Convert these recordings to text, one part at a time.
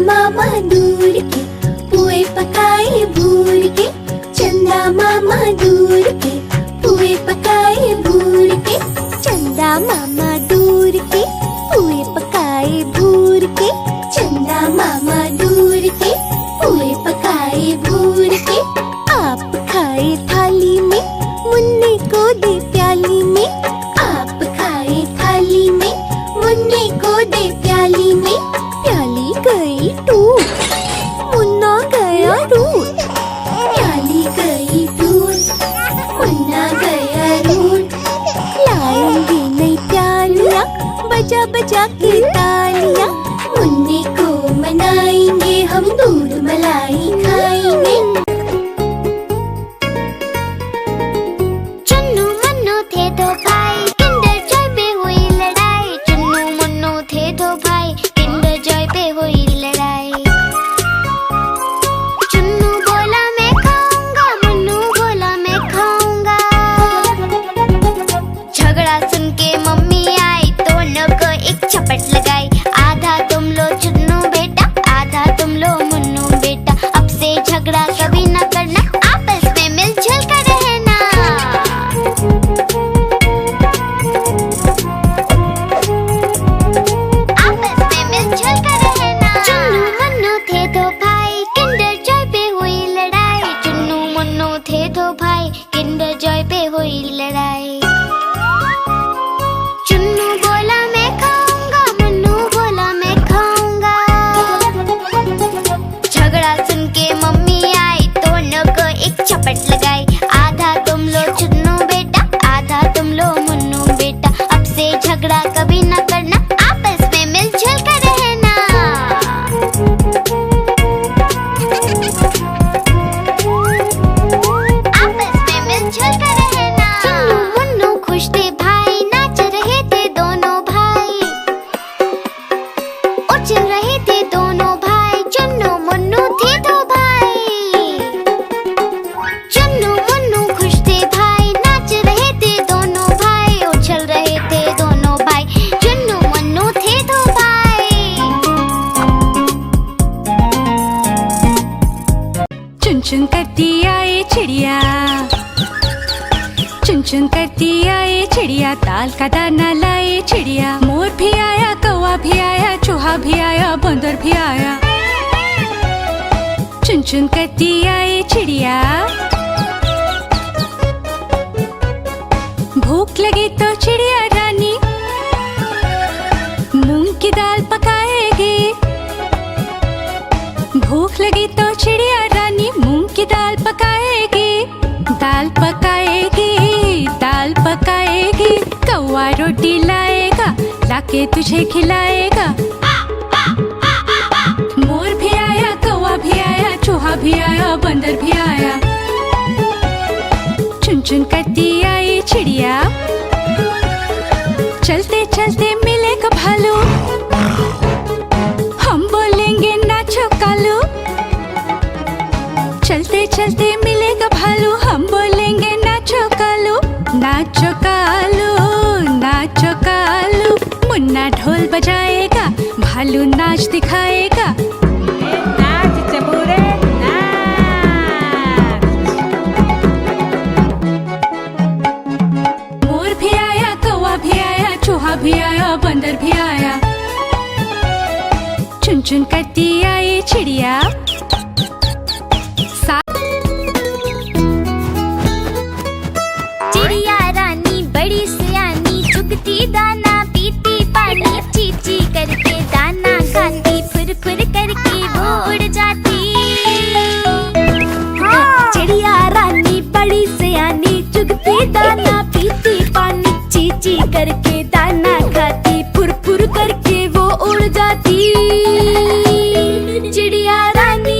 मामा दूर के पुए पकाए भूर के। चंदा मामा दूर के पुए पकाए भूर के। चंदा मामा दूर के पुए पकाए भूर के। चंदा मामा दूर के पुए पकाए भूर के। आप खाए थाली में, मुन्ने को दे प्याली में। आप खाए थाली में, मुन्ने को दे प्याली में। प्याली गई टूट, मुन्ना गया रूठ। प्याली गई टूट, मुन्ना गया रूठ। लाएंगे नई प्यालियाँ, बजा बजा के तालियाँ। मुन्ने को मनाएंगे हम, दूध मलाई खाएंगे। चुन्नू मुन्नू थे दो भाई, किंडर जॉय पे हुई लड़ाई। चुन्नू मुन्नू थे दो भाई, किंडर जॉय पे हुई लड़ाई। चुन्नू बोला मैं खाऊंगा, मुन्नू बोला मैं खाऊंगा। झगड़ा सुन के मम्मी आई, दोनों को एक झपट लगाई। आधा तुम लो चुन्नू बेटा, आधा तुम लो मुन्नू बेटा। अब से झगड़ा कभी न करना, आपस में मिलजुल कर रहना। आपस में मिलजुल कर रहना। चुन्नू मुन्नू थे दो भाई, किंडर जॉय पे हुई लड़ाई। चुन्नू मुन्नू थे दो भाई, किंडर जॉय पे हुई लड़ाई। चुन्नू बोला मैं खाऊंगा, मुन्नू बोला मैं खाऊंगा। झगड़ा सुन के मम्मी आई, दोनों को एक झपट लगाई। आधा तुम लो चुन्नू बेटा, आधा तुम लो मुन्नू बेटा। अब से झगड़ा कभी न करना, आपस में मिलजुल कर रहना। आपस में मिलजुल कर रहना। चुन्नू मुन्नू खुश थे भाई, नाच रहे थे दोनों भाई। उछल रहे थे दोनों भाई, चुन्नू मुन्नू थे दो भाई। चुन्नू मुन्नू खुश थे भाई, नाच रहे थे दोनों भाई। उछल रहे थे दोनों भाई, चुन्नू मुन्नू थे दो भाई। चुन चुन करती आए चिड़िया, चुन चुन करती आए चिड़िया। ताल का दाना लाए चिड़िया। मोर भी आया, कौवा भी आया, चूहा भी आया, बंदर भी आया। चुन चुन करती आए चिड़िया। भूख लगी तो चिड़िया रानी मूंग की दाल पकाएगी। भूख लगी तो चिड़िया रानी मूंग की दाल पकाएगी। दाल पकाएगी, दाल पकाएगी। कौवा रोटी लाएगा, लाके तुझे खिलाएगा। मोर भी आया, कौवा भी आया, चूहा भी आया, बंदर भी आया। चुन चुन करती आई चिड़िया। चलते चलते मिलेगा भालू, हम बोलेंगे नाचो कालू। चलते चलते मिलेगा भालू, हम बोलेंगे नाचो कालू। नाचो कालू, नाचो कालू। मुन्ना ढोल बजाएगा, भालू नाच दिखाएगा। नाच चबूरे नाच। मोर भी आया, कौवा भी आया, चूहा भी आया, बंदर भी आया। चुन चुन करती आई चिड़िया। चिड़िया रानी बड़ी सियानी, चुगती दाना पीती पानी। चीची करके दाना खाती, फुर फुर करके वो उड़ जाती। चिड़िया रानी बड़ी सियानी, चुगती दाना पीती पानी। चीची करके दाना खाती, फुर फुर करके वो उड़ जाती। चिड़िया रानी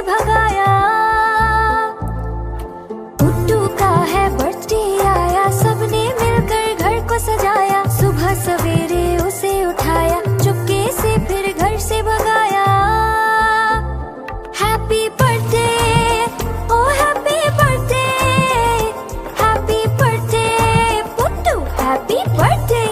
भगाया। पुट्टू का है बर्थडे आया, सबने मिलकर घर को सजाया। सुबह सवेरे उसे उठाया, चुपके से फिर घर से भगाया। Happy birthday, oh happy birthday, happy birthday Puttu, happy birthday.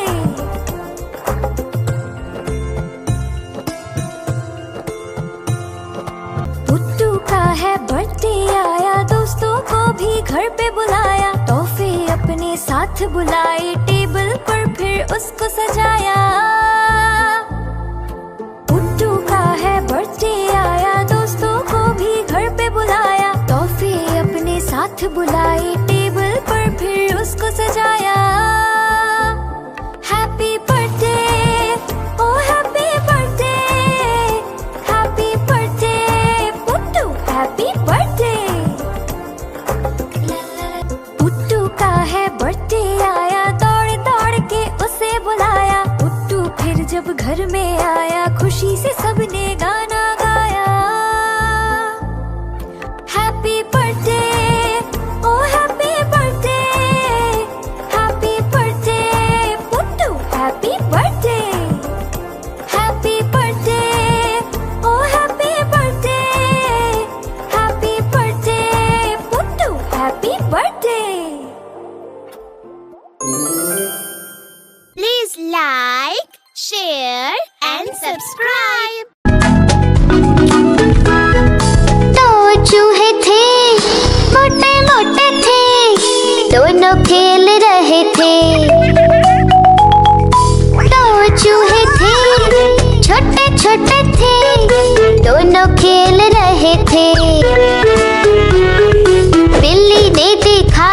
Puttu का है बर्थडे आया, दोस्तों को भी घर पे बुलाया। तोहफे अपने साथ बुलाए, टेबल पर फिर उसको सजाया। पुट्टू का है बर्थडे आया, दोस्तों को भी घर पे बुलाया। तोहफे अपने साथ बुलाए, टेबल पर फिर उसको सजाया। Happy birthday, oh happy birthday, happy birthday Puttu, happy birthday. Puttu का है बर्थडे आया, दौड़ दौड़ के उसे बुलाया। पुट्टू फिर जब घर में आया, खुशी से सबने गाना गाया। Happy birthday, oh happy birthday, happy birthday Puttu, happy birthday. Happy birthday, oh happy birthday, happy birthday Puttu, happy birthday. Please like, share and subscribe. दो चूहे थे, मोटे मोटे थे, दोनों खेल रहे थे। दो चूहे थे, छोटे छोटे थे, दोनों खेल रहे थे। बिल्ली ने देखा,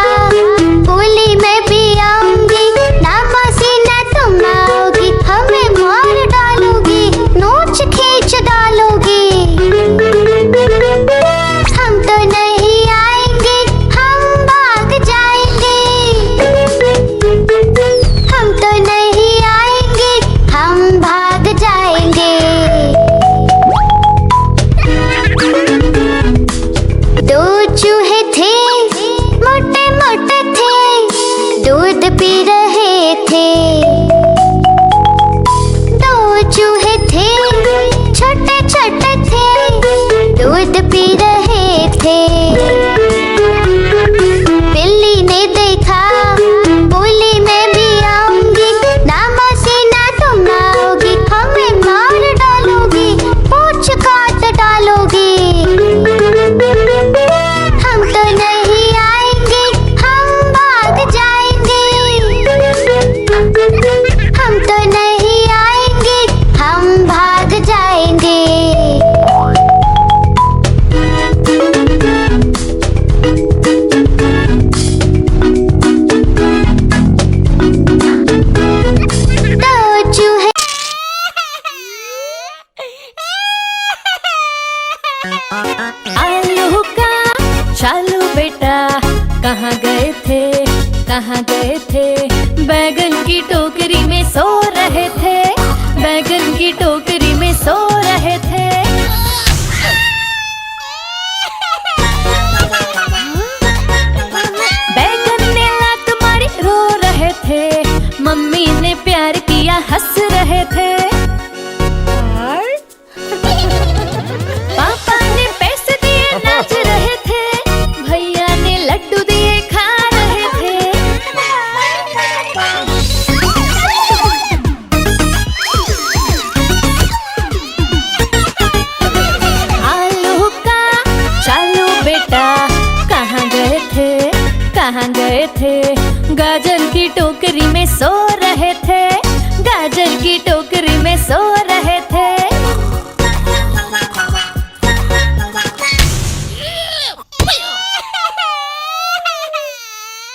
बोली मैं भी आऊंगी, ना मौसी ना तुम आओगी, हमें मार डालोगी, नोच खींच डालोगी। हम तो नहीं आएंगे, हम भाग जाएंगे। हम तो नहीं आएंगे, हम भाग जाएंगे। दो चूहे थे, मोटे मोटे थे, दूध पी रहे थे। दो चूहे थे, छोटे छोटे थे, दूध पी रहे थे। बिल्ली ने देखा, बोली मैं भी आऊंगी, ना मौसी ना तुम आओगी, हमें मार डालोगी, पूंछ काट डालोगी। हम तो नहीं आएंगे, हम भाग जाएंगे। हम तो नहीं आएंगे, हम भाग जाएंगे। दो चूहे आलू का चालू बेटा, कहाँ गए थे, कहाँ गए थे। बैगन की टोकरी में सो रहे थे, बैगन की टोकरी में सो रहे थे। बैगन ने लात मारी, रो रहे थे, मम्मी ने प्यार किया, हंस रहे थे। पापा ने पैसे दिए, नाच रहे थे, भैया ने लड्डू दिए, खा रहे थे। आलू का चालू बेटा, कहाँ गए थे, कहाँ गए थे। गाजर की टोकरी में सो रहे थे, गाजर की टोकरी में सो रहे थे।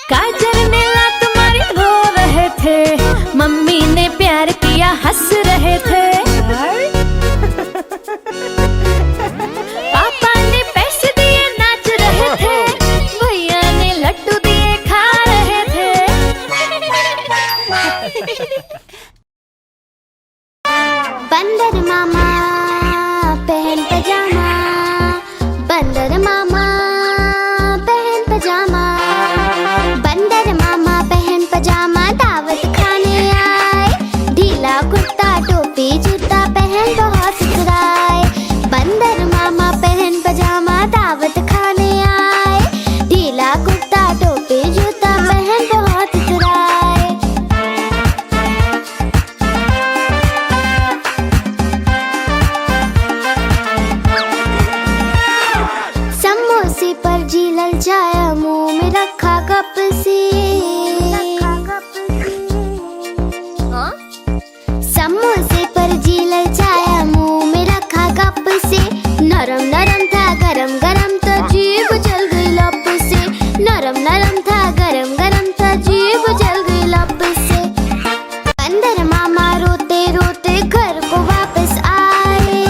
गाजर ने लात मारी, रो रहे थे, मम्मी ने प्यार किया, हंस रहे थे। पापा ने पैसे दिए, नाच रहे थे, भैया ने लड्डू दिए, खा रहे थे। बंदर मामा पहन पजामा, से। समोसे पर जी ललचाया, मुंह में रखा गप से। नरम नरम था गरम गरम था, जीभ जल गई लप से। नरम नरम था गरम गरम था, जीभ जल गई लप से। बंदर मामा रोते रोते घर को वापस आए।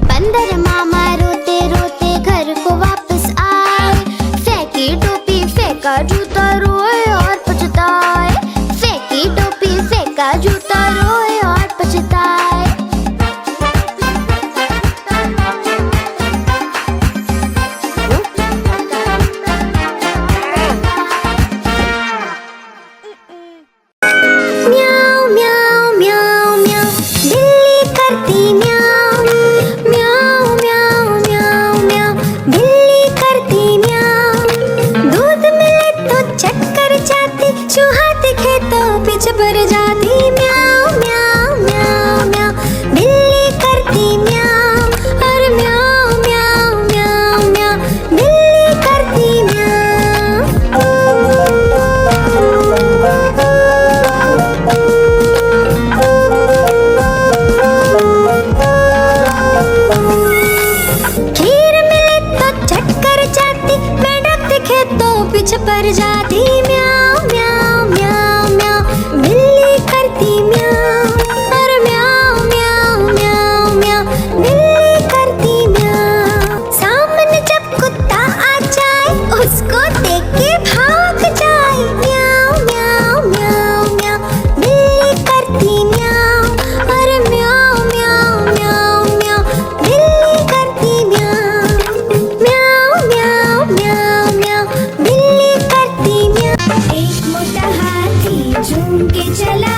बंदर मामा रोते रोते घर को वापस आए। फेंकी टोपी फेंका जूता, रोए और पछताए। फेंकी टोपी फेंका जूता, रोए और पछताए। म्याऊ म्याऊ म्याऊ म्याऊ, बिल्ली करती म्याऊ। म्याऊ म्याऊ म्याऊ म्याऊ, बिल्ली करती म्याऊ। दूध मिले तो चक्कर जाती, चूहा दिखे तो पीछे पड़ जाती। म्याऊ म्याऊ म्याऊ म्याऊ, बिल्ली करती म्याऊ। और म्याऊ म्याऊ म्याऊ म्याऊ, बिल्ली करती खीर मिले तो चक्कर जाती, मेंढक दिखे तो पीछे पड़ जाती। म्याऊ म्याऊ म्याऊ म्याऊ, बिल्ली करती म्याऊ। और म्याऊ म्याऊ म्याऊ म्याऊ, बिल्ली करती म्याऊ। सामने जब कुत्ता आ जाए, उसको देख के भाग जाए। म्याऊ म्याऊ म्याऊ म्याऊ, बिल्ली करती म्याऊ। और म्याऊ म्याऊ म्याऊ म्याऊ, बिल्ली करती म्याऊ। म्याऊ म्याऊ म्याऊ म्याऊ, बिल्ली करती म्याऊ। एक मोटा हाथी झूम के चला,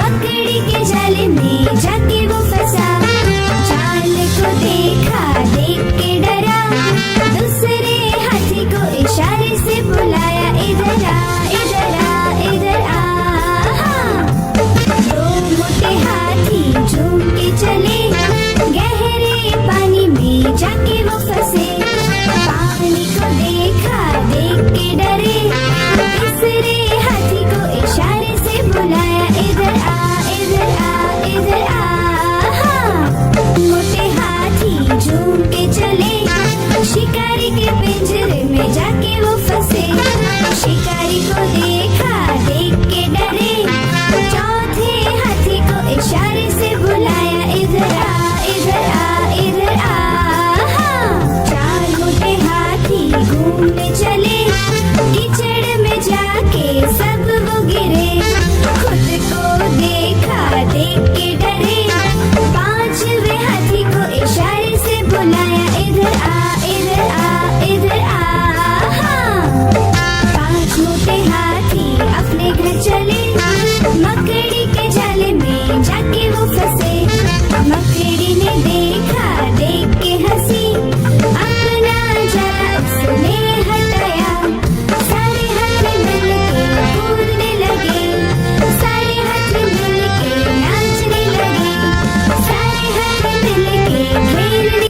मकड़ी के जाले में जाके वो फंसा। जाल को देखा, देख के डरा। दूसरे हाथी को इशारे से बुलाया, इधर आ इधर आ इधर आ। दो मोटे हाथी झूम के चले, गहरे पानी में जाके वो फंसे। पानी को देखा, देख के डरे। तीसरे हाथी को इशारे से बुलाया, इधर आ इधर आ इधर आ। मोटे हाथी झूम के चले, शिकारी के पिंजरे में जाके वो फंसे। शिकारी को देखा, देख के डरे। चौथे हाथी को इशारे से बुलाया, इधर आ इधर आ इधर आ। चार मोटे हाथी घूमने चले, कीचड़ में जाके सब वो गिरे। खुद को देखा, देख के डरे। पांचवे हाथी को इशारे से बुलाया, इधर आ इधर आ इधर आ। पांच मोटे हाथी अपने घर चले, मकड़ी के जाले में जाके वो फंसे। मकड़ी ने देखा, देख के हंसी। अपना जाल उसने हटाया, सारे हाथी मिलके कूदने लगे। सारे हाथी मिलके नाचने लगे। सारे हाथी मिलके खेलने।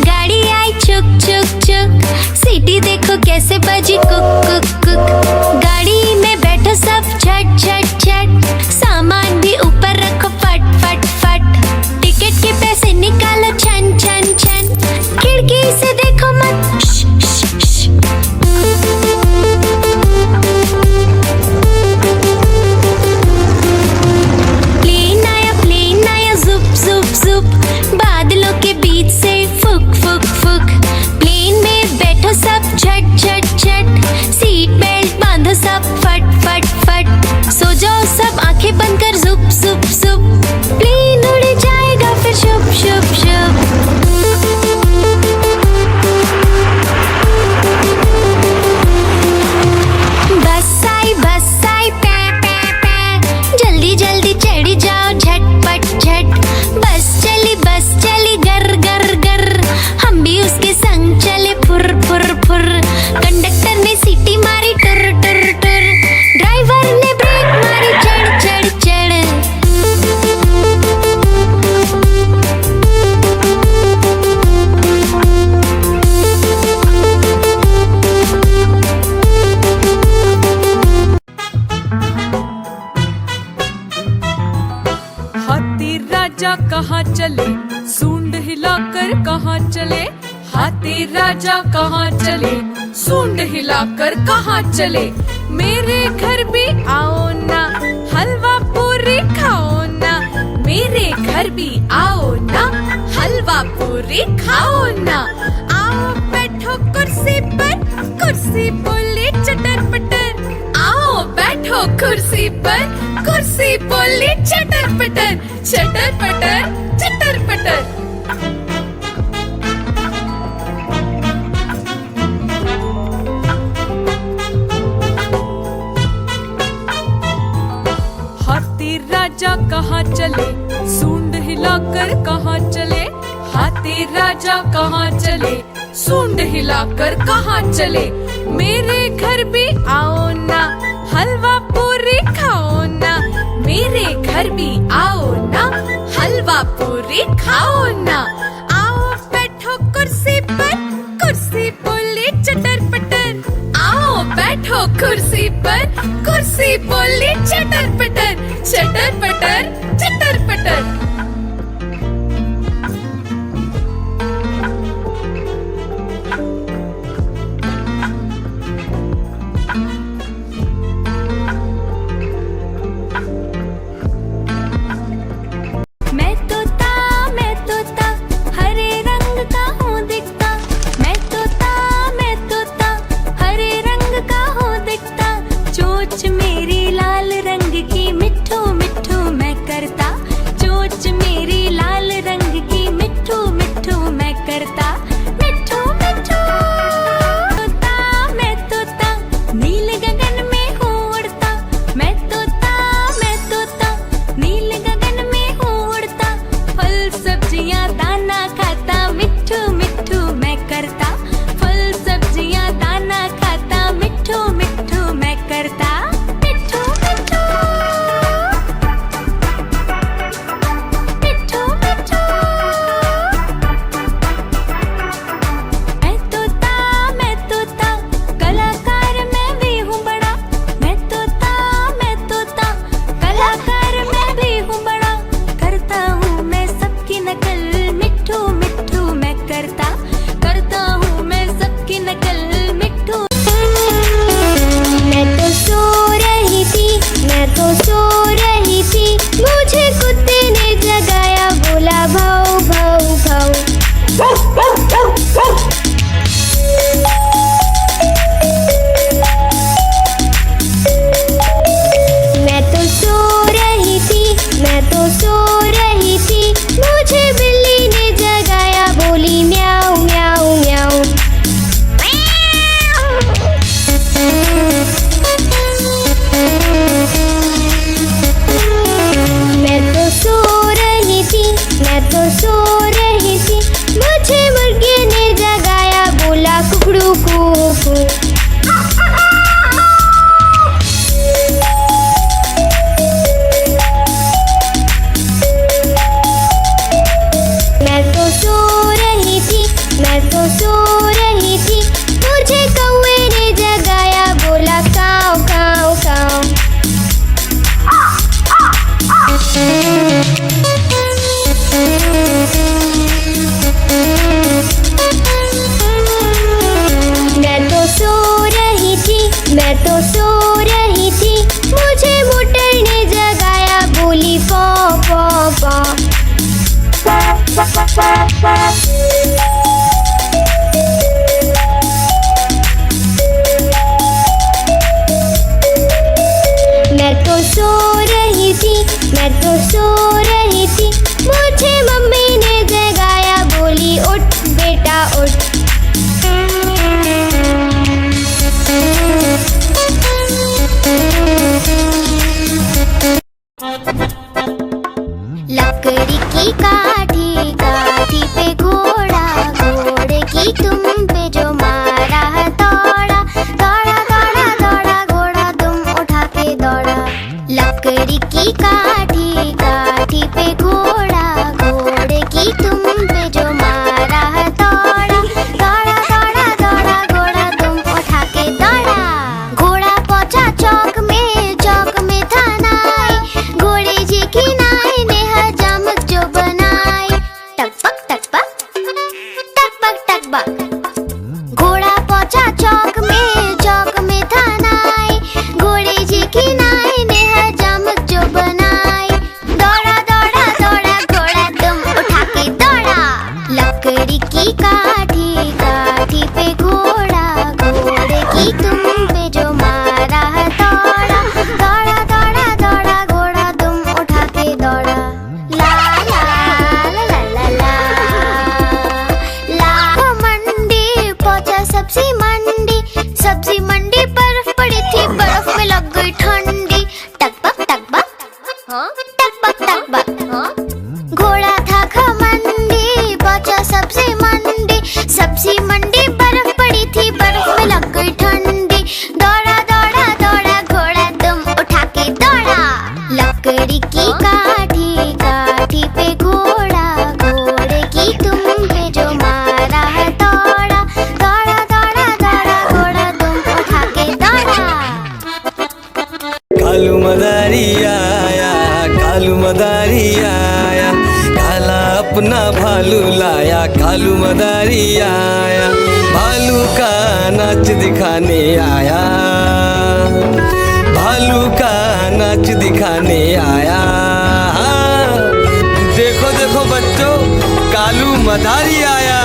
गाड़ी आई चुक चुक चुक, सीटी देखो कैसे बजी कुक कुक कुक। गाड़ी में बैठो सब झट झट झट, सामान भी ऊपर रखो फट फट फट। टिकट के पैसे निकालो छन छन छन, खिड़की से देखो मत श, श, श। प्लेन आया जुप जुप जुप, बादलों के बीच से फुक फुक फुक। प्लेन में बैठो सब झट झट झट, सीट बेल्ट बांधो सब फट फट फट। सो जाओ सब आंखें बंद कर जुप जुप जुप, प्लेन उड़ जाएगा फिर शुप शुप शुप। बस आई पै पै पै, जल्दी जल्दी चढ़ी जाओ झटपट झट। बस चली गर गर गर, हम भी उसके संग चले फुर फुर फुर। कंडक्टर ने सीटी मारी टुर टुर टुर, ड्राइवर ने ब्रेक मारी चढ़ चढ़ चढ़। राजा कहाँ चले, सूंड हिलाकर कहाँ चले। हाथी राजा कहाँ चले, सूंड हिलाकर कहाँ चले। मेरे घर भी आओ ना, हलवा पूरी खाओ ना। मेरे घर भी आओ ना, हलवा पूरी खाओ ना। आओ बैठो कुर्सी पर, कुर्सी बोले चटर पटर। आओ बैठो कुर्सी पर, कुर्सी बोले चटर पटर। चटर पटर चटर पटर। हाथी राजा कहाँ चले, सूंड हिलाकर कहाँ चले। हाथी राजा कहाँ चले, सूंड हिलाकर कहाँ चले। मेरे घर भी आओ ना, हलवा पूरी खाओ ना। मेरे घर भी आओ ना, हलवा पूरी खाओ ना। आओ बैठो कुर्सी पर, कुर्सी बोले चटर पटर। आओ बैठो कुर्सी पर, कुर्सी बोले चटर पटर। चटर पटर चटर पटर। मैं तोता हरे रंग का हूँ दिखता। मैं तोता हरे रंग का हूँ दिखता। चोंच मेरी लाल रंग की मिट्ठू मिट्ठू मैं करता। चोंच मेरी लाल रंग की मिट्ठू मिट्ठू मैं करता। मिट्ठू मिट्ठू मैं तोता नील गगन में हूँ उड़ता। मैं तोता नील गगन में हूँ उड़ता। फल सब्जियाँ दाना खाता, मिट्ठू मिट्ठू मैं करता। फल सब्जियाँ दाना खाता, मिट्ठू मिट्ठू मैं करता। मिट्ठू मिट्ठू मिट्ठू मिट्ठू। मैं तोता कलाकार मैं भी हूँ बड़ा। मैं तोता कलाकार मैं भी हूँ बड़ा। करता हूँ मैं सबकी नकल, मिट्ठू मिट्ठू मैं करता। करता हूँ मैं सबकी नकल, मिट्ठू। मैं तो सो रही थी, मैं तो सो रही थी। मुझे कुत्ते ने जगाया, बोला भाऊ भाऊ भाऊ। मैं तो सो रही थी, मैं तो सो रही थी। मुझे बिल्ली ने जगाया, बोली म्याऊ म्याऊ म्याऊ। मैं तो सो रही थी, मैं तो सो रही थी। मुझे मुर्गे ने जगाया, बोला कुकड़ू कू। मैं तो सो रही थी, मैं तो सो रही थी। मुझे कौवे ने जगाया, बोला काऊ काऊ काऊ। मैं तो सो रही थी, मैं तो सो रही थी। मुझे मोटर ने जगाया, बोली पौ पौ पौ। मैं तो सो रही थी, मैं तो सो रही थी। मुझे मम्मी ने जगाया, बोली उठ बेटा उठ। लकड़ी की काठी, काठी पे घोड़ा, घोड़े की तुम पे जो मारा है दौड़ा। दौड़ा दौड़ा दौड़ा घोड़ा तुम उठा के दौड़ा। लकड़ी की काठी, काठी पे घोड़ा, घोड़े की तुम पे जो मारा है दौड़ा। दौड़ा दौड़ा दौड़ा घोड़ा तुम उठा के दौड़ा। घोड़ा पहुंचा चौक में, चौक में था नाई। घोड़े जी की नाई ने हजामत जो कालू मदारी आया, कालू मदारी आया, काला अपना भालू लाया, कालू मदारी आया, भालू का नाच दिखाने आया, भालू का नाच दिखाने आया। देखो देखो बच्चों, कालू मदारी आया।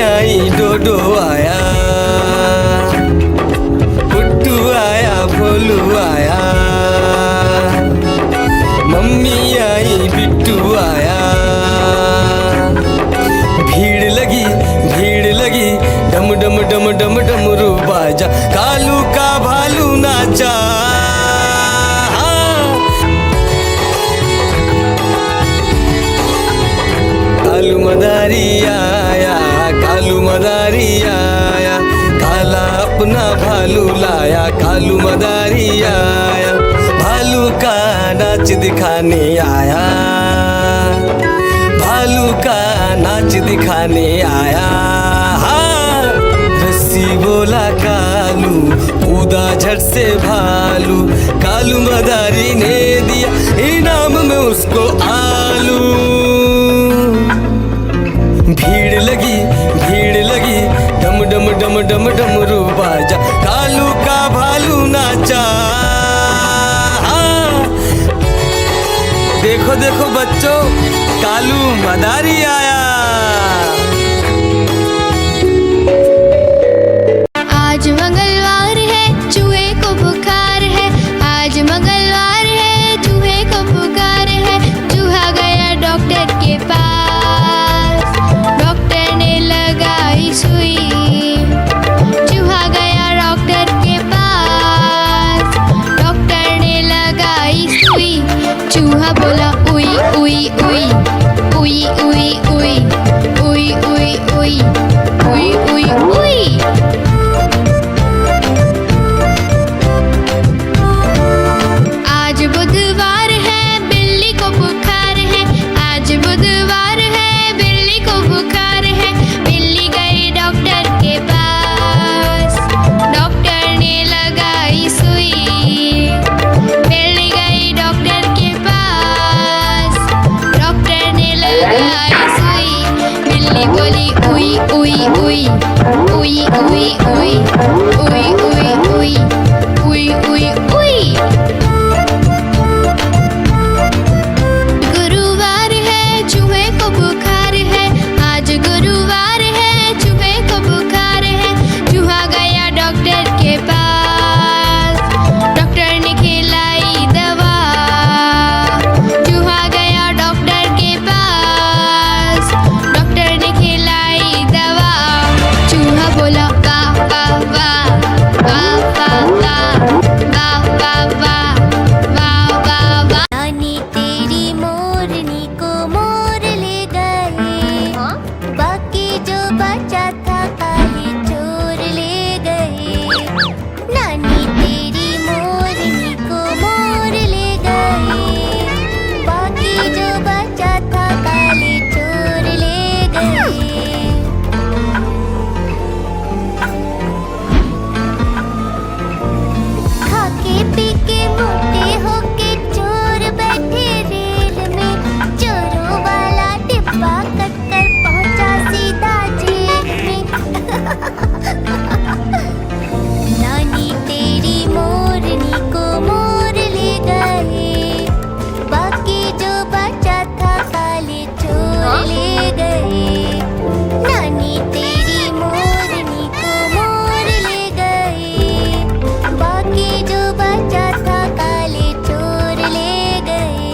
आई डोडो आया, पुट्टू आया, भोलू आया, मम्मी आई, बिट्टू आया। भीड़ लगी डम डम डम डम डमरू बाजा, कालू का भालू नाचा। कालू मदारी आया, कालू मदारी आया, काला अपना भालू लाया, कालू मदारी आया, भालू का नाच दिखाने आया, भालू का नाच दिखाने आया। रस्सी बोला कालू, कूदा झट से भालू, कालू मदारी ने दिया इनाम में उसको आलू। भीड़ लगी डम डम डम डम डमरू बाजा, कालू का भालू नाचा। देखो देखो बच्चों, कालू मदारी आया। आज मंगलवार है, चूहे को बुखार है, आज मंगलवार है, चूहे को बुखार है। चूहा गया डॉक्टर के पास, डॉक्टर ने लगाई सुई। चूहा गया डॉक्टर के पास, डॉक्टर ने लगाई सुई। चूहा बोला उई उई उई उई उई उई उई उई उई उई उई उई। आज बुधवार है, बिल्ली को बुखार है, आज बुधवार है, बिल्ली को बुखार है। बिल्ली गई डॉक्टर के पास, डॉक्टर ने लगाई सुई। बिल्ली गई डॉक्टर के पास, डॉक्टर ने लगाई सुई। बिल्ली बोली उई उई उई उई उई उई उई उई उई उई उई उई। गुरुवार है, चूहे को बुखार है, आज गुरुवार है, चूहे को बुखार है। चूहा गया डॉक्टर के पास, डॉक्टर ने खिलाई दवा। चूहा गया डॉक्टर के पास, डॉक्टर ने खिलाई दवा। चूहा बोला वाह वाह वाह वाह वाह वाह वाह वाह वाह वाह वाह वाह। नानी तेरी मोरनी को मोर ले गए, बाकी जो बचा था काले चोर ले गए। नानी तेरी मोरनी को मोर ले गए, बाकी जो बचा था काले चोर ले गए। खाके पी के मोटे होके चोर बैठे रेल में, चोरों वाला डिब्बा कट कर पहुंचा सीधा जेल में। नानी तेरी मोरनी को मोर ले गए, बाकी जो बचा था काले चोर ले गए। नानी तेरी मोरनी को मोर ले गए, बाकी जो बचा था काले चोर ले गए।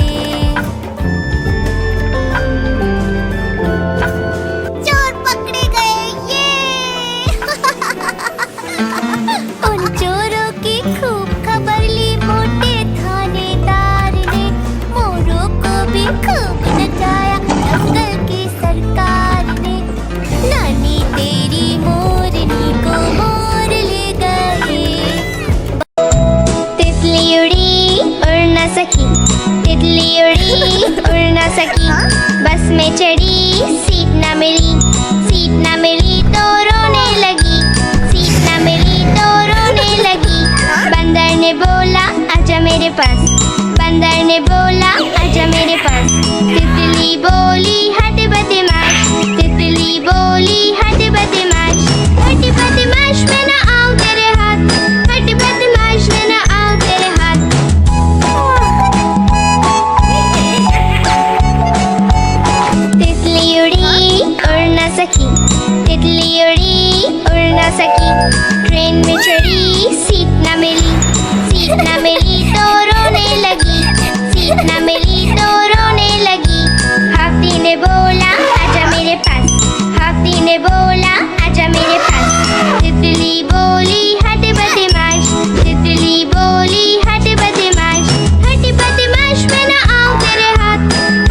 चोर पकड़े गए ये। उन चोरों की खूब खबर ली मोटे थानेदार ने, मोरों को भी खूब नचाया जंगल की सरकार ने। नानी तेरी मोरनी को मोर ले गए। तितली उड़ी उड़ न सकी, तितली उड़ी उड़ न सकी। बस में चढ़ी सीट न मिली, सीट न मिली तो रोने न सकी। ट्रेन में चढ़ी, सीट न मिली, सीट न मिली तो रोने लगी, सीट न मिली तो रोने लगी। हाथी ने बोला आजा मेरे पास, हाथी ने बोला आजा मेरे पास। तितली बोली हट बदमाश, तितली बोली हट बदमाश, हट बदमाश मैं न आऊं तेरे हाथ,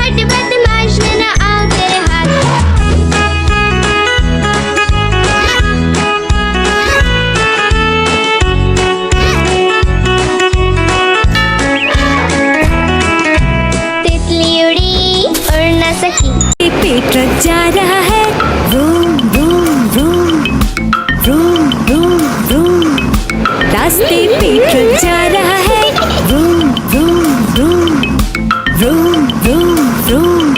हट बदमाश मैं न आऊं तेरे हाथ। तितली उड़ी उड़ न सकी। पे ट्रक जा रहा है, room room room room room room. रास्ते पे ट्रक जा रहा है, room room room room room room.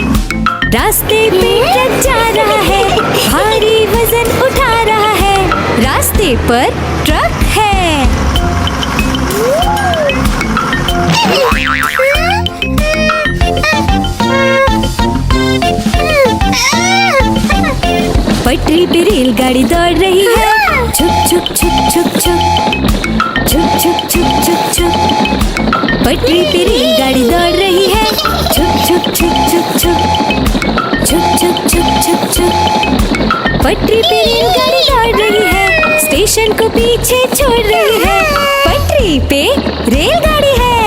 रास्ते पे ट्रक जा रहा है, भारी वजन उठा रहा है, रास्ते पर ट्रक है। पटरी पे रेलगाड़ी दौड़ रही है, छुक छुक छुक छुक छुक छुक छुक छुक छुक छुक। पटरी पे रेलगाड़ी दौड़ रही है, छुक छुक छुक छुक छुक छुक छुक छुक छुक छुक। पटरी पे रेलगाड़ी दौड़ रही है, स्टेशन को पीछे छोड़ रही है, पटरी पे रेलगाड़ी है।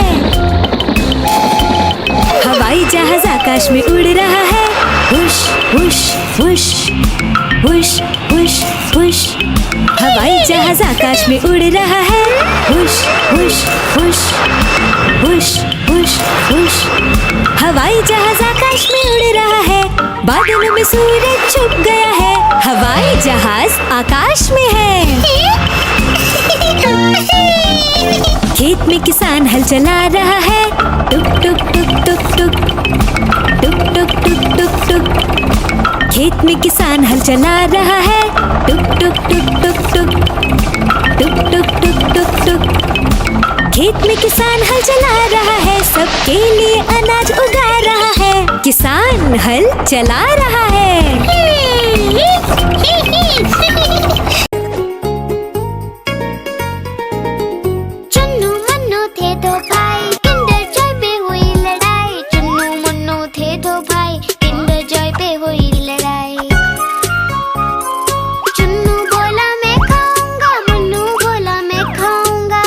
हवाई जहाज आकाश में उड़ रहा है, हुश हुश हुश हुश हुश हुश। हवाई जहाज आकाश में उड़ रहा है, हुश हुश हुश हुश हुश हुश। हवाई जहाज आकाश में उड़ रहा है, बादलों में सूरज छुप गया है, हवाई जहाज आकाश में है। खेत में किसान हल चला रहा है, टुक टुक टुक टुक टुक टुक टुक टुक टुक टुक। खेत में किसान हल चला रहा है, टुक टुक टुक टुक टुक टुक टुक टुक टुक टुक। खेत में किसान हल चला रहा है, सबके लिए अनाज उगा रहा है, किसान हल चला रहा है। चुन्नू मुन्नू थे दो भाई, किंडर जॉय पे हुई लड़ाई। चुन्नू मुन्नू थे दो भाई, किंडर जॉय पे हुई लड़ाई। चुन्नू बोला मैं खाऊंगा, मुन्नू बोला मैं खाऊंगा।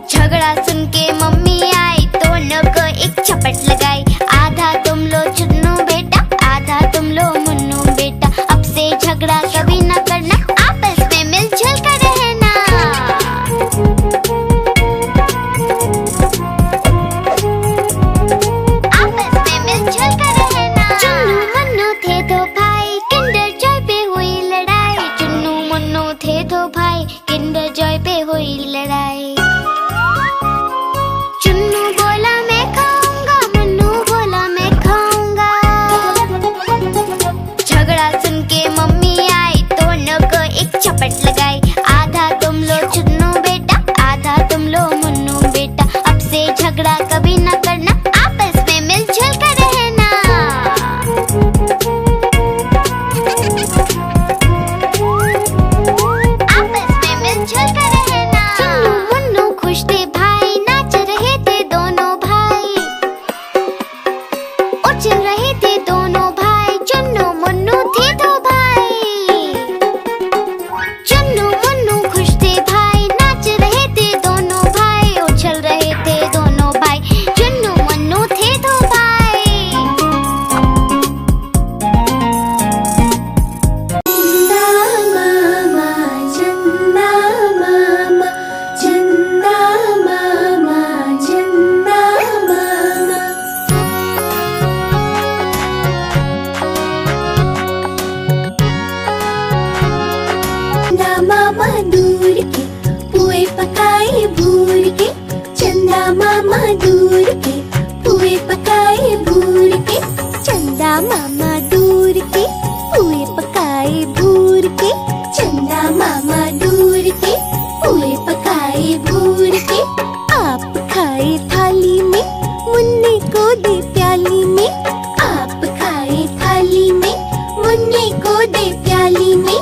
झगड़ा सुन के मम्मी आई, दोनों को एक चपट लगाई। आधा तुम लो चुन्नू बेटा, आधा तुम लो मुन्नू बेटा। अब से झगड़ा कभी न करना, आपस में मिलजुल कर रहना। आपस में मिलजुल कर रहना। चुन्नू मुन्नू थे दो भाई, किंडर जॉय पे हुई लड़ाई। चुन्नू मुन्नू थे दो भाई, किंडर जॉय पे हुई लड़ाई। चुन्नू बोला मैं खाऊंगा, मुन्नू बोला मैं खाऊंगा। झगड़ा सुन के मम्मी आई, दोनों को एक चपट लगाई। आधा तुम लो चुन्नू बेटा, आधा तुम लो मुन्नू बेटा। अब से झगड़ा कभी न करना, आपस में मिलजुल कर रहना। आपस में मिलजुल कर रहना। चुन्नू मुन्नू खुश थे भाई, नाच रहे थे दोनों भाई, उछल रहे थे दोनों भाई। चुन्नू मुन्नू थे दो भाई, चुन्नू मुन्नू खुश थे भाई, नाच रहे थे दोनों भाई, उछल रहे थे दोनों भाई। चुन्नू मुन्नू थे दो भाई। चंदा मामा, चंदा मामा, चंदा मामा, चंदा मामा दूर के पुए पकाए भूर के। चंदा मामा दूर के पुए पकाए भूर के। चंदा मामा दूर के पुए पकाए भूर के। चंदा मामा दूर के पुए पकाए भूर के। आप खाए थाली में, मुन्ने को दे प्याली में। आप खाए थाली में, मुन्ने को दे प्याली में।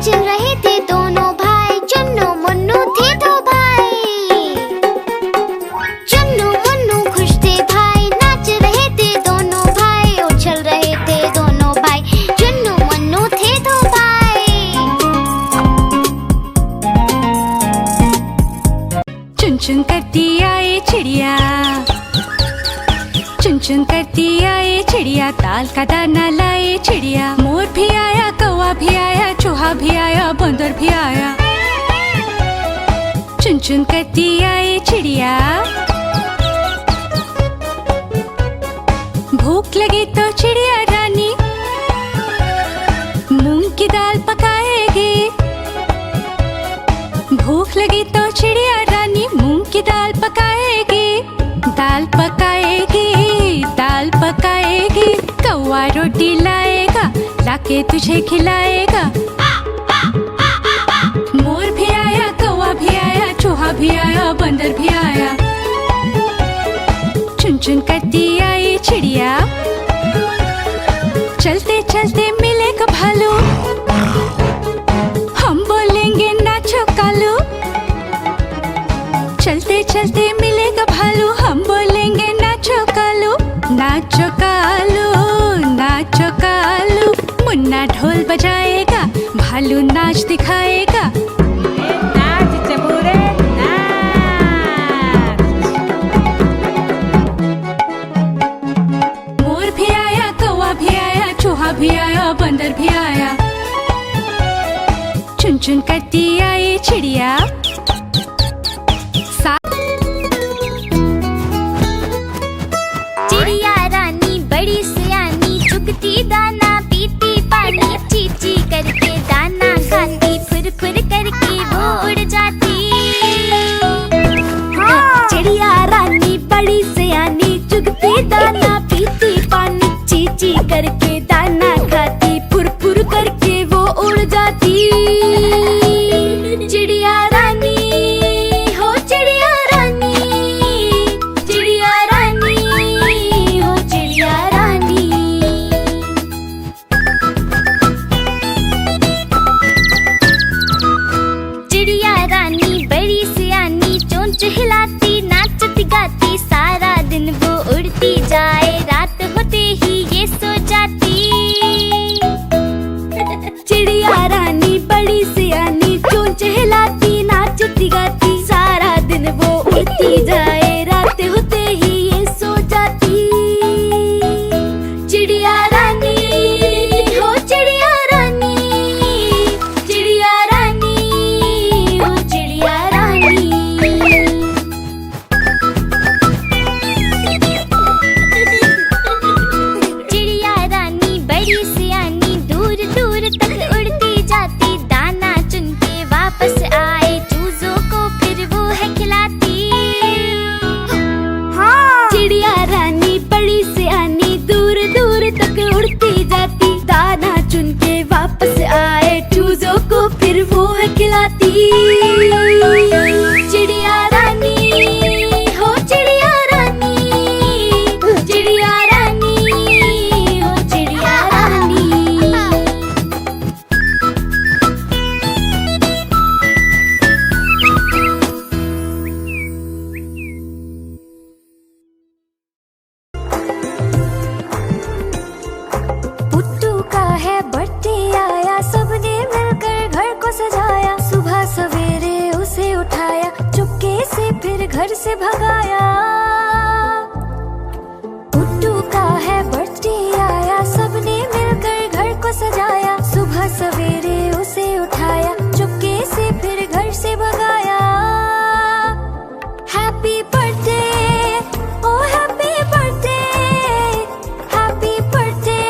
चल रहे थे दोनों भाई, चन्नू मुन्नू थे दो भाई। चन्नू मुन्नू खुश थे भाई, नाच रहे थे दोनों भाई, उछल रहे थे दोनों भाई, चन्नू मुन्नू थे दो भाई। चुन चुन करती आए चिड़िया, चुन चुन करती आए चिड़िया, दाल का दाना लाए चिड़िया। मोर भी आया, कौवा भी आया, चूहा भी आया, बंदर भी आया। चुन चुन करती आए चिड़िया। भूख लगी तो चिड़िया रानी मूंग की दाल पकाएगी। भूख लगी तो चिड़िया रानी मूंग की दाल पकाएगी। दाल पकाएगी, दाल पकाएगी। कौवा रोटी लाएगा, लाके तुझे खिलाएगा। मोर भी आया, कौवा भी आया, चूहा भी आया, बंदर भी आया। चुन चुन करती आई चिड़िया। चलते चलते मिलेगा भालू, हम बोलेंगे नाचो कालू। चलते चलते मिलेगा भालू, हम बोलेंगे नाचो कालू। नाचो कालू, नाचो कालू। मुन्ना ढोल बजाएगा, भालू नाच दिखाएगा। नाच चबूरे नाच। मोर भी आया, कौवा भी आया, चूहा भी आया, बंदर भी आया। चुन चुन करती आई चिड़िया। चिड़िया रानी बड़ी सियानी, चुगती दाना पीती पानी, चीची करके दाना खाती, फुर फुर करके वो उड़ जाती। चिड़िया रानी बड़ी सियानी, चुगती दाना पीती पानी, चीची करके दाना खाती, फुर फुर करके वो उड़ जाती। चिड़िया रानी हो चिड़िया रानी, चिड़िया रानी हो चिड़िया रानी। चिड़िया रानी बड़ी सियानी, चोंच हिलाती, नाचती गाती, सारा दिन वो उड़ती जाए, रात होते ही ये सो जाती। चिड़िया रानी बड़ी सियानी, चोंच हिलाती, नाचती गाती, सारा दिन वो उड़ती जाए, रात होते ही ये सो जाती। चिड़िया रानी हो चिड़िया रानी, चिड़िया रानी हो चिड़िया रानी। चिड़िया रानी बड़ी सियानी, दूर दूर तक उड़ती जाती, दाना चुन के वापस आए, चूजों को फिर वो है खिलाती। चिड़िया रानी बड़ी सियानी, दूर दूर तक उड़ती जाती, दाना चुन के वापस आए, चूजों को फिर वो है खिलाती। चिड़िया रानी हो चिड़िया रानी, चिड़िया रानी हो चिड़िया रानी। पुट्टू का है बर्थडे आया, सबने मिलकर घर को सजाया, सुबह सवेरे उसे उठाया, चुपके से फिर घर से भगाया। पुट्टू का है बर्थडे आया, सबने मिलकर घर को सजाया, सुबह सवेरे उसे उठाया, चुपके से फिर घर से भगाया। Happy birthday oh happy birthday, happy birthday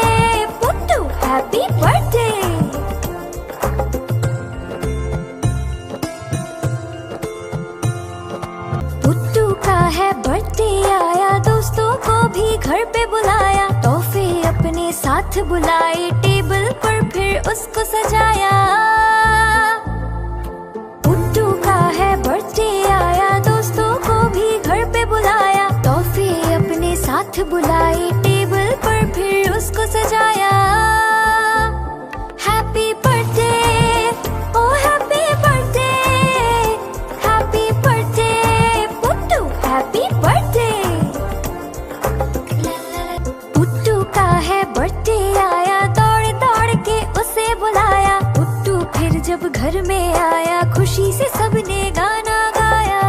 Puttu, happy birthday. Puttu का है बर्थडे आया, दोस्तों को भी घर पे बुलाया, तोहफे अपने साथ बुलाए, टेबल पर फिर उसको सजाया। पुट्टू का है बर्थडे आया, दोस्तों को भी घर पे बुलाया, तोहफे अपने साथ बुलाए, टेबल पर फिर उसको सजाया। हैप्पी बर्थडे घर में आया, खुशी से सबने गाना गाया।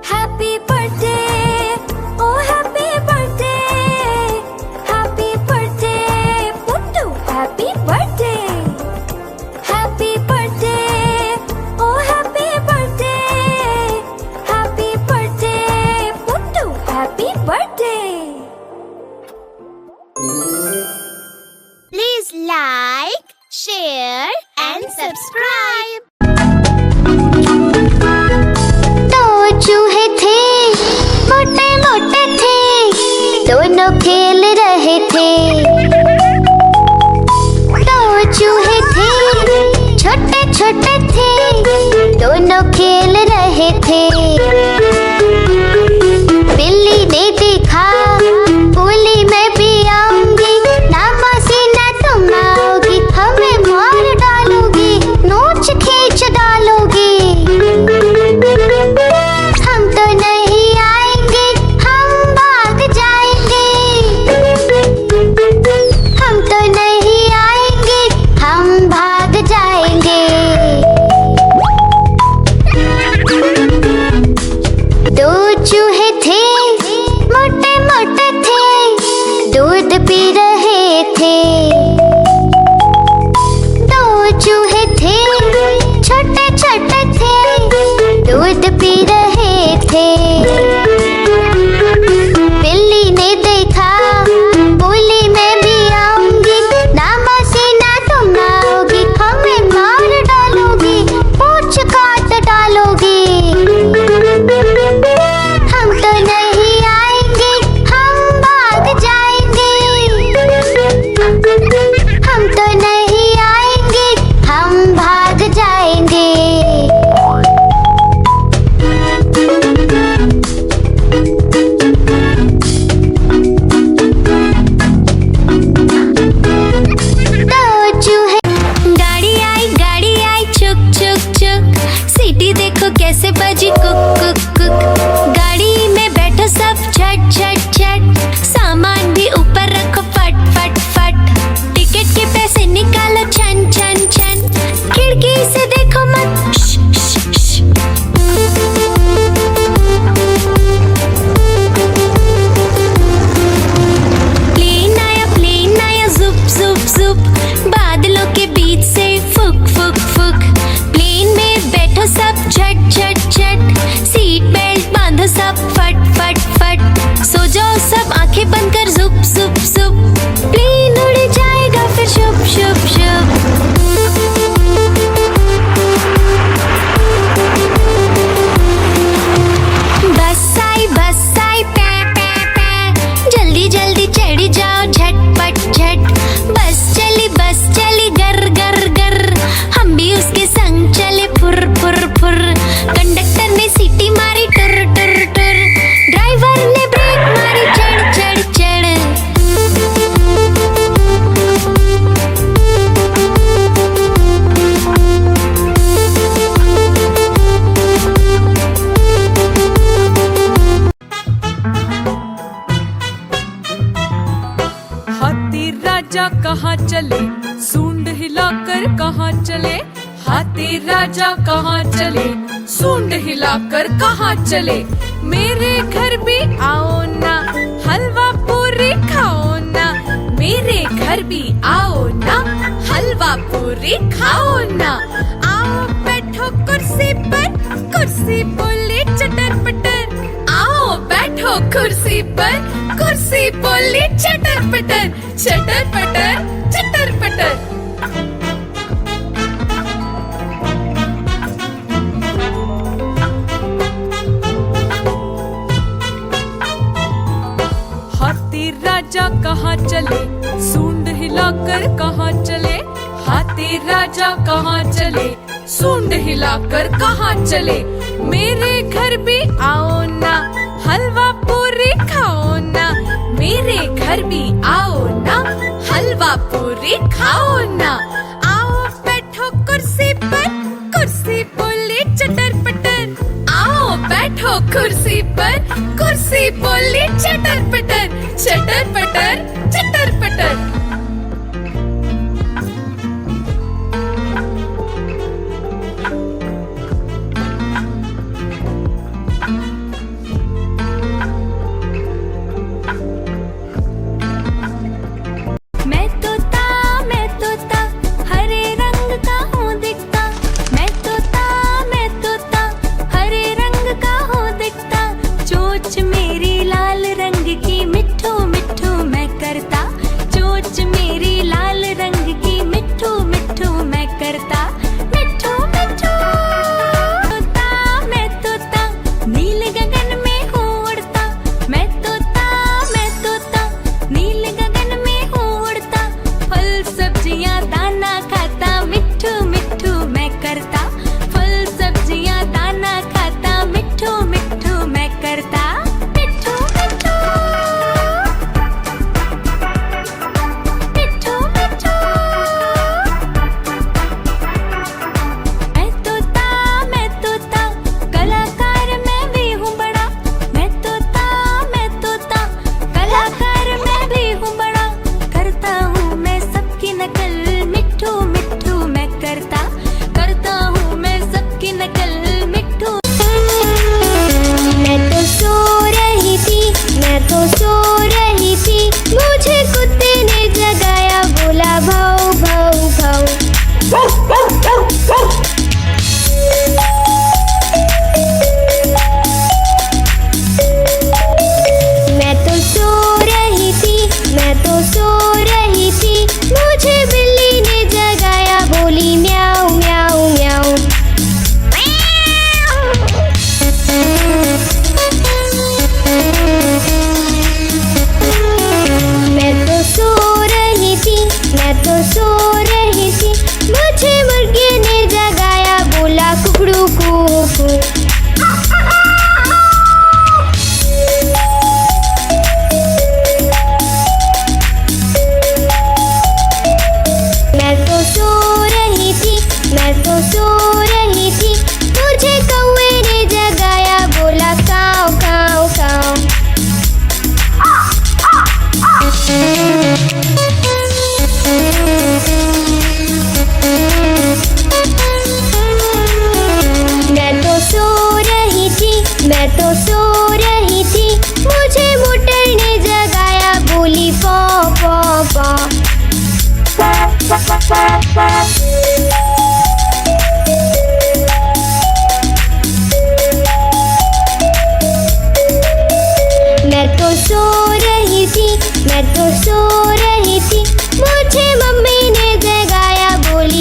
Happy birthday, oh happy birthday, happy birthday Puttu, happy birthday, happy birthday, oh happy birthday, happy birthday Puttu, happy birthday. Please like, share and subscribe. दो चूहे थे, मोटे मोटे थे, दोनों खेल रहे थे। दो चूहे थे, छोटे छोटे थे, दोनों खेल रहे थे। बिल्ली ने देखा, बोली मैं भी आऊंगी, ना मासी ना तुम आओगी, हमें मार डालोगी, नोच खींच डालोगी। हम तो नहीं आएंगे, हम भाग जाएंगे। हम तो नहीं आएंगे, हम भाग जाएंगे। दो चूहे थे, मोटे मोटे थे, दूध पी रहे थे। दो चूहे थे, छोटे छोटे थे, दूध पी रहे थे। बिल्ली ने देखा, बोली मैं भी आऊंगी, ना मासी ना तुम आओगी, हमें मार डालोगी, पूंछ काट डालोगी। हम तो नहीं आएंगे, हम भाग जाएंगे। हम तो नहीं आएंगे, हम भाग जाएंगे। दो चूहे। गाड़ी आई चुक चुक चुक, सीटी देखो कैसे बजी कुक कुक कुक। गाड़ी में बैठो सब झट झट झट, सामान भी ऊपर रखो फट फट फट। टिकट के पैसे निकालो छन छन छन, खिड़की से देखो मत श, श, श। प्लेन आया जुप जुप जुप, बादलों के बीच से फुक फुक फुक। प्लेन में बैठो सब झट झट झट, सीट बेल्ट बांधो सब फट फट फट। सो जाओ सब आंखें बंद कर जुप जुप जुप, प्लेन उड़ जाएगा फिर शुप शुप शुप। बस आई पै पै पै, जल्दी जल्दी चढ़ी जाओ झटपट झट। बस चली गर गर गर, हम भी उसके संग चले फुर फुर फुर। कंडक्टर ने सीटी मारी टुर टुर टुर, ड्राइवर ने ब्रेक मारी चढ़ चढ़ चढ़। हाथी राजा कहाँ चले, सूंड हिलाकर कहाँ चले। हाथी राजा कहाँ चले, सूंड हिलाकर कहाँ चले। मेरे घर भी आओ ना, हलवा पूरी खाओ ना। मेरे घर भी आओ ना, हलवा पूरी खाओ ना। आओ बैठो कुर्सी पर, कुर्सी बोली चटर पटर। आओ बैठो कुर्सी पर, कुर्सी बोली चटर पटर। चटर पटर चटर पटर। हाथी राजा कहाँ चले, सूंड हिलाकर कहाँ चले। हाथी राजा कहाँ चले, सूंड हिलाकर कहाँ चले। मेरे घर भी आओ ना, हलवा पूरी खाओ ना। मेरे घर भी आओ ना, हलवा पूरी खाओ ना। आओ बैठो कुर्सी पर, कुर्सी बोली चटर पटर। आओ बैठो कुर्सी पर, कुर्सी बोली चटर पटर। चटर पटर चटर पटर।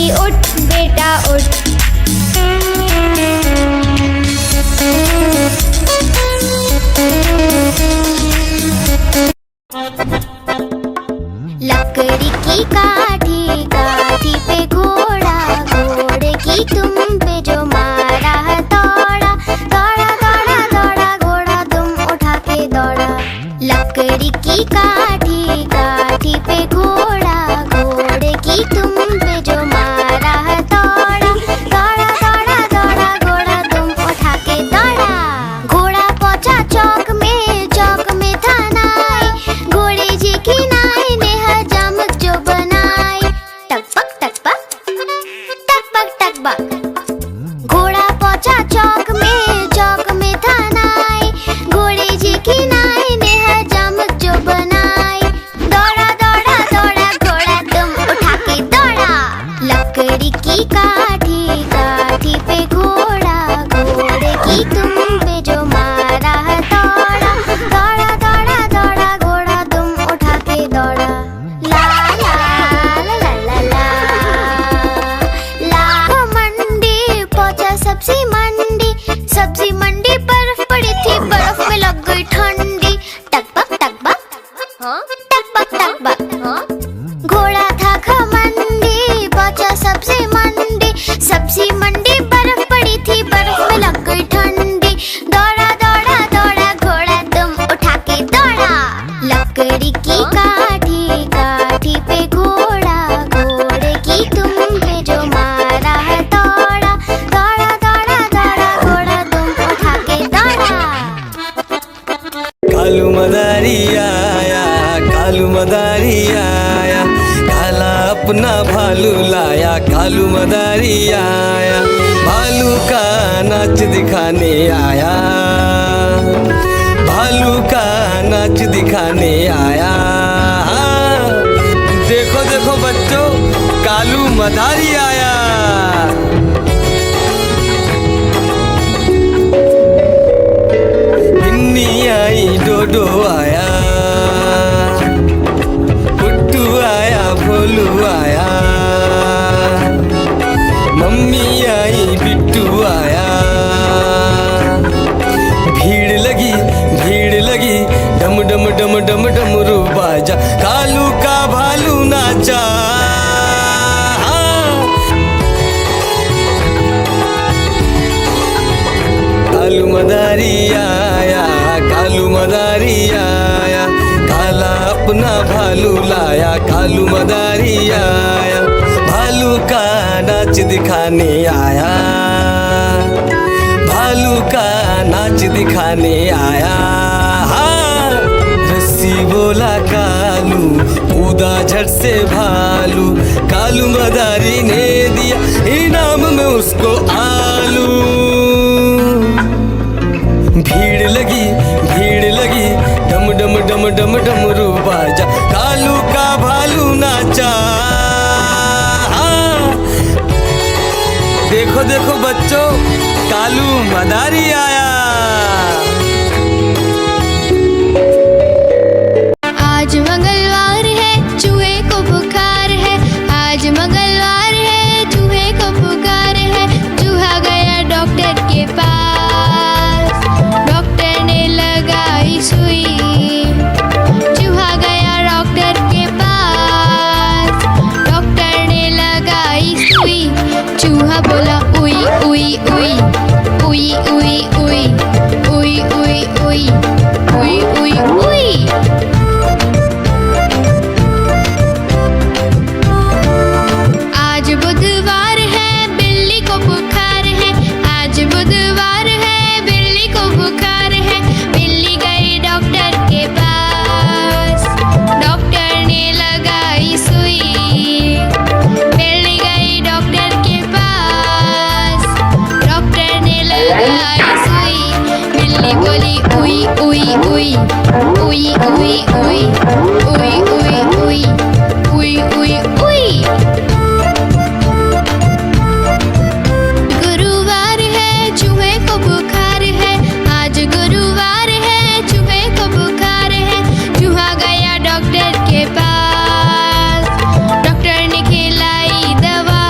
बोली उठ बेटा उठ। लकड़ी की काठी काठी पे घोड़ा, घोड़े की तुम पे जो मारा है दौड़ा, दौड़ा दौड़ा दौड़ा घोड़ा तुम उठा के दौड़ा। लकड़ी की काठी काठी पे घोड़ा, घोड़े की तुम पे जो मारा है दौड़ा, दौड़ा दौड़ा दौड़ा घोड़ा तुम उठा के दौड़ा। घोड़ा पहुंचा चौक में था नाई, घोड़े जी की नाई ने हजामत जो बनाई। टकबक टकबक टकबक टकबक। घोड़ा पहुंचा चौक में था नाई, घोड़े जी की नाई ने हजामत जो बनाई। दौड़ा दौड़ा दौड़ा घोड़ा तुम उठा के दौड़ा। लकड़ी की काठी काठी पे घोड़ा, घोड़े की तुम पे जो मारा है दौड़ा, दौड़ा दौड़ा दौड़ा घोड़ा तुम उठा के दौड़ा। ला ला ला ला ला ला। लाखों मंडी पहुंचा सब्जी मंडी, सब्जी मंडी बर्फ पड़ी थी, बर्फ में लग गई ठंडी। टकबक टकबक टकबक टकबक। घोड़ा था खमंडी पहुंचा सब्जी मंडी, सब्जी मंडी बर्फ पड़ी थी, बर्फ में लग गई ठंडी। दौड़ा दौड़ा दौड़ा घोड़ा तुम उठा के दौड़ा। लकड़ी की काठी काठी पे घोड़ा, घोड़े की तुम पे जो मारा है दौड़ा, दौड़ा दौड़ा दौड़ा घोड़ा तुम उठा के दौड़ा। कालू मदारी आया, कालू मदारी आया, काला अपना भालू लाया, कालू मदारी आया, भालू का नाच दिखाने आया, भालू का नाच दिखाने आया। देखो देखो बच्चों, कालू मदारी आया। बिन्नी आई डोडो आया, गुड्डू आया भोलू आया, मम्मी आई बिट्टू आया। भीड़ लगी डम डम डम डम डमरू बाजा, कालू का भालू नाचा। कालू मदारी आया, कालू मदारी आया, काला अपना भालू लाया, कालू मदारी आया, भालू का नाच दिखाने आया, भालू का नाच दिखाने आया। रस्सी बोला कालू, कूदा झट से भालू, कालू मदारी ने दिया इनाम में उसको आलू। भीड़ लगी डम डम डम डम डमरू बाजा, कालू का भालू नाचा। देखो देखो बच्चों, कालू मदारी आया। आज मंगलवार है, चूहे को बुखार है, आज मंगलवार है, चूहे को बुखार है। चूहा गया डॉक्टर के पास, डॉक्टर ने लगाई सुई। चूहा गया डॉक्टर के पास, डॉक्टर ने लगाई सुई। चूहा बोला उई उई उई उई उई उई उई उई उई उई उई उई। आज बुधवार है, बिल्ली को बुखार है, आज बुधवार है, बिल्ली को बुखार है। बिल्ली गई डॉक्टर के पास, डॉक्टर ने लगाई सुई। बिल्ली गई डॉक्टर के पास, डॉक्टर ने लगाई सुई। बिल्ली बोली उई उई उई उई उई उई उई उई उई उई उई उई। गुरुवार है, चूहे को बुखार है, आज गुरुवार है, चूहे को बुखार है। चूहा गया डॉक्टर के पास, डॉक्टर ने खिलाई दवा।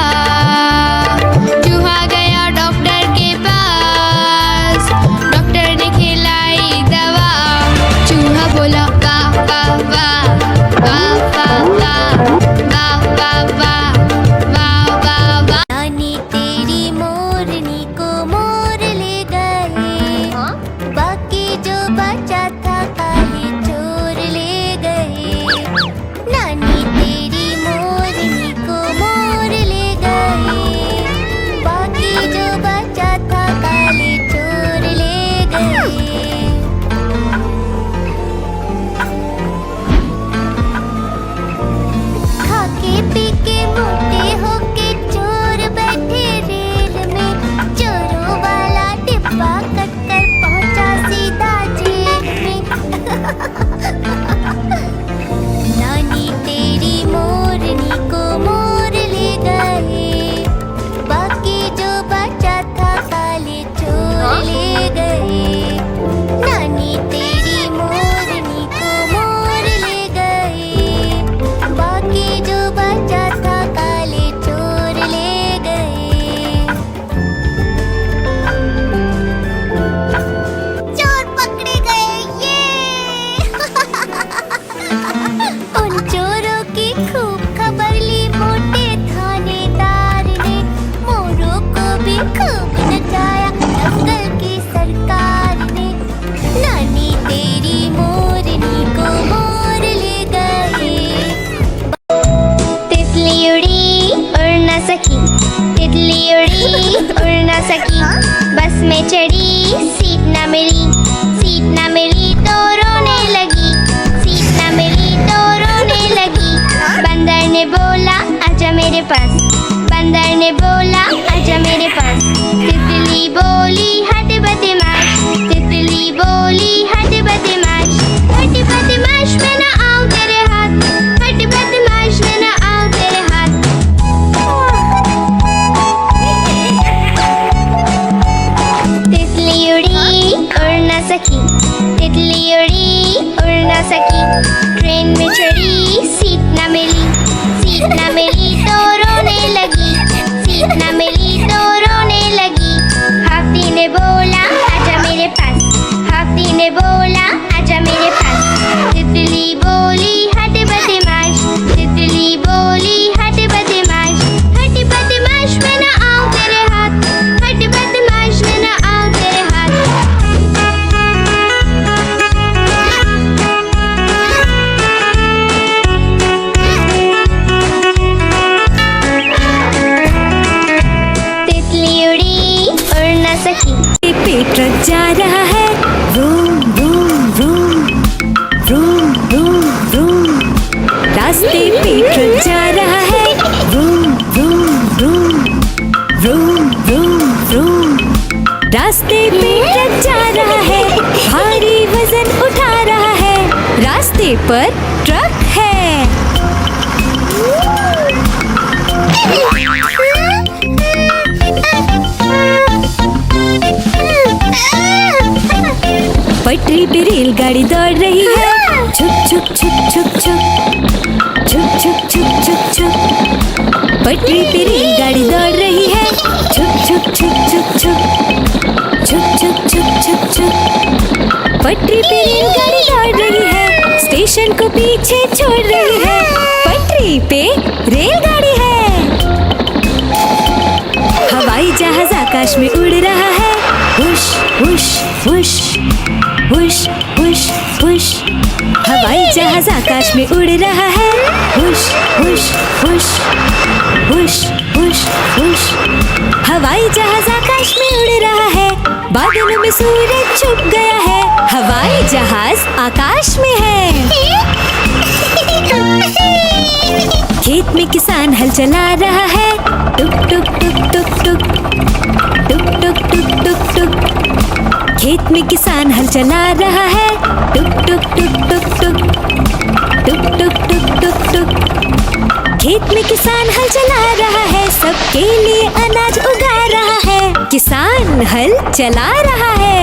सकी। तितली उड़ी उड़ न सकी, बस में चढ़ी सीट न मिली। सीट न मिली तो रोने लगी, सीट न मिली तो रोने लगी। बंदर ने बोला आजा मेरे पास, बंदर ने बोला आजा मेरे पास। तितली बोली हट बदमाश, तितली बोली हट बदमाश। हट बदमाश मैं न आऊं तेरे हाथ, हट बदमाश मैं न आऊं तेरे हाथ। तितली उड़ी उड़ न सकी, तितली उड़ी उड़ न सकी। ट्रेन में चढ़ी सीट न मिली, सीट न मिली तो रोने लगी, सीट न मिली तो रोने लगी। हाथी ने बोला आजा मेरे पास, हाथी ने बोला आजा मेरे पास। तितली बोली हट बदमाश, तितली बोली हट बदमाश। हट बदमाश मैं न आऊं तेरे हाथ, हट बदमाश मैं न आऊं तेरे हाथ। तितली उड़ी उड़ न सकी। पे ट्रक जा रहा है, room room room room room room. रास्ते पे ट्रक जा रहा है, room room room room room room. रास्ते पे ट्रक जा रहा है, भारी वजन उठा रहा है। रास्ते पर ट्रक है। पटरी पे रेलगाड़ी दौड़ रही है, छुक छुक छुक छुक छुक छुक छुक छुक छुक छुक। पटरी पे रेलगाड़ी दौड़ रही है, छुक छुक छुक छुक छुक छुक छुक छुक छुक छुक। पटरी पे रेलगाड़ी दौड़ रही है, स्टेशन को पीछे छोड़ रही है। पटरी पे रेलगाड़ी है। हवाई जहाज आकाश में उड़ रहा है, हुश हुश हुश हुश हुश हुश। हवाई जहाज आकाश में उड़ रहा है, हुश हुश हुश हुश हुश हुश। हवाई जहाज आकाश में उड़ रहा है, बादलों में सूरज छुप गया है। हवाई जहाज आकाश में है। खेत में किसान हल चला रहा है, टुक टुक टुक टुक टुक टुक टुक टुक टुक टुक। खेत में किसान हल चला रहा है, टुक टुक टुक टुक टुक टुक टुक टुक टुक टुक। खेत में किसान हल चला रहा है, सबके लिए अनाज उगा रहा है। किसान हल चला रहा है।